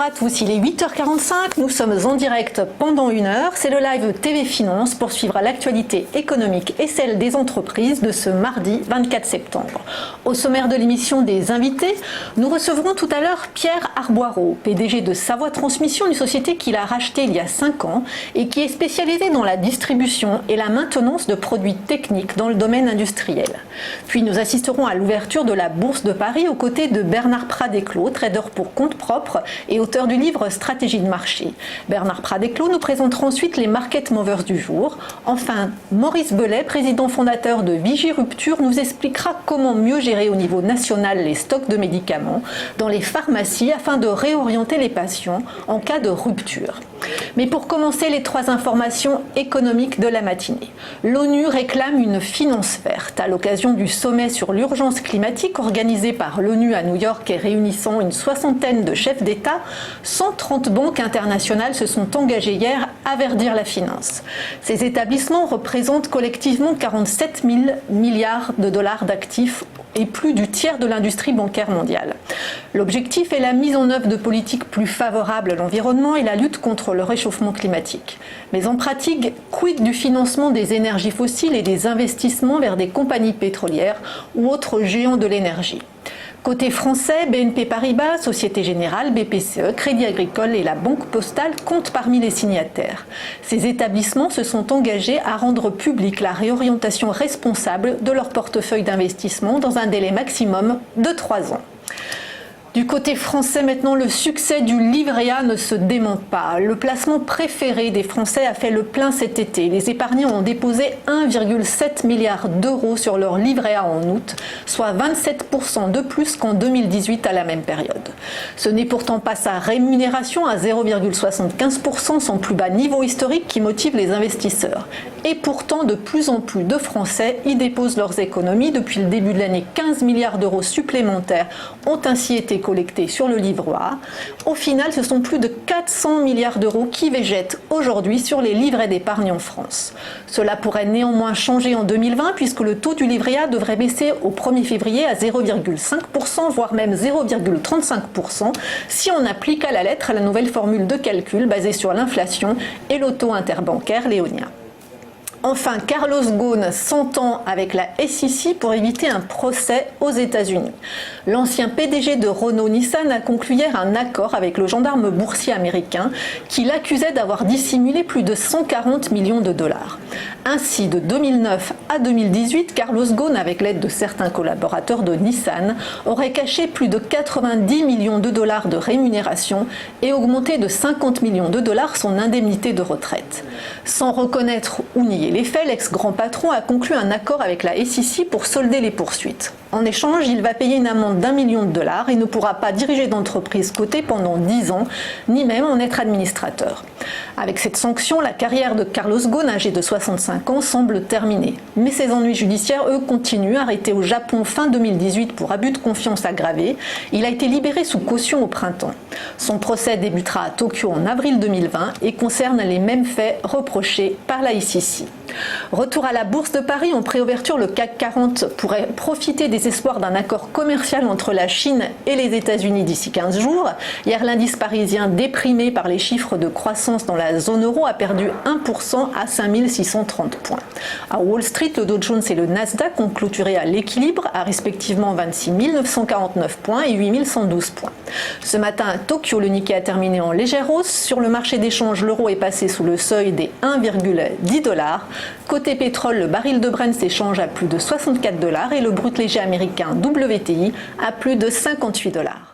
à tous, il est 8h45, nous sommes en direct pendant 1 heure. C'est le live TV Finance pour suivre l'actualité économique et celle des entreprises de ce mardi 24 septembre. Au sommaire de l'émission des invités, nous recevrons tout à l'heure Pierre Arboireau, PDG de Savoie Transmission, une société qu'il a rachetée il y a 5 ans et qui est spécialisée dans la distribution et la maintenance de produits techniques dans le domaine industriel. Puis nous assisterons à l'ouverture de la Bourse de Paris aux côtés de Bernard Pradeclos, trader pour compte propre et auteur du livre Stratégie de marché. Bernard Pradeclos nous présentera ensuite les market movers du jour. Enfin, Maurice Belay, président fondateur de Vigirupture, nous expliquera comment mieux gérer au niveau national les stocks de médicaments dans les pharmacies afin de réorienter les patients en cas de rupture. Mais pour commencer, les 3 informations économiques de la matinée. L'ONU réclame une finance verte à l'occasion du sommet sur l'urgence climatique organisé par l'ONU à New York et réunissant une 60aine de chefs d'État. 130 banques internationales se sont engagées hier à verdir la finance. Ces établissements représentent collectivement 47 000 milliards de dollars d'actifs et plus du tiers de l'industrie bancaire mondiale. L'objectif est la mise en œuvre de politiques plus favorables à l'environnement et la lutte contre le réchauffement climatique. Mais en pratique, quid du financement des énergies fossiles et des investissements vers des compagnies pétrolières ou autres géants de l'énergie? Côté français, BNP Paribas, Société Générale, BPCE, Crédit Agricole et la Banque Postale comptent parmi les signataires. Ces établissements se sont engagés à rendre publique la réorientation responsable de leur portefeuille d'investissement dans un délai maximum de 3 ans. Du côté français, maintenant, le succès du livret A ne se dément pas. Le placement préféré des Français a fait le plein cet été. Les épargnants ont déposé 1,7 milliard d'euros sur leur livret A en août, soit 27% de plus qu'en 2018 à la même période. Ce n'est pourtant pas sa rémunération à 0,75%, son plus bas niveau historique, qui motive les investisseurs. Et pourtant, de plus en plus de Français y déposent leurs économies. Depuis le début de l'année, 15 milliards d'euros supplémentaires ont ainsi été collectés sur le livret A. Au final, ce sont plus de 400 milliards d'euros qui végètent aujourd'hui sur les livrets d'épargne en France. Cela pourrait néanmoins changer en 2020 puisque le taux du livret A devrait baisser au 1er février à 0,5%, voire même 0,35% si on applique à la lettre la nouvelle formule de calcul basée sur l'inflation et le taux interbancaire léonien. Enfin, Carlos Ghosn s'entend avec la SEC pour éviter un procès aux États-Unis. L'ancien PDG de Renault-Nissan a conclu hier un accord avec le gendarme boursier américain qui l'accusait d'avoir dissimulé plus de 140 millions de dollars. Ainsi, de 2009 à 2018, Carlos Ghosn, avec l'aide de certains collaborateurs de Nissan, aurait caché plus de 90 millions de dollars de rémunération et augmenté de 50 millions de dollars son indemnité de retraite. Sans reconnaître ou nier les faits, l'ex-grand patron a conclu un accord avec la SEC pour solder les poursuites. En échange, il va payer une amende d'1 million de dollars et ne pourra pas diriger d'entreprise cotée pendant 10 ans, ni même en être administrateur. Avec cette sanction, la carrière de Carlos Ghosn, âgé de 65 ans, semble terminée. Mais ses ennuis judiciaires, eux, continuent. Arrêté au Japon fin 2018 pour abus de confiance aggravé, il a été libéré sous caution au printemps. Son procès débutera à Tokyo en avril 2020 et concerne les mêmes faits reprochés par la SEC. Retour à la Bourse de Paris, en préouverture, le CAC 40 pourrait profiter des espoirs d'un accord commercial entre la Chine et les États-Unis d'ici 15 jours. Hier, l'indice parisien, déprimé par les chiffres de croissance dans la zone euro, a perdu 1% à 5630 points. À Wall Street, le Dow Jones et le Nasdaq ont clôturé à l'équilibre, à respectivement 26 949 points et 8 112 points. Ce matin, à Tokyo, le Nikkei a terminé en légère hausse. Sur le marché d'échange, l'euro est passé sous le seuil des 1,10 $. Côté pétrole, le baril de Brent s'échange à plus de 64 $ et le brut léger américain WTI à plus de 58 $.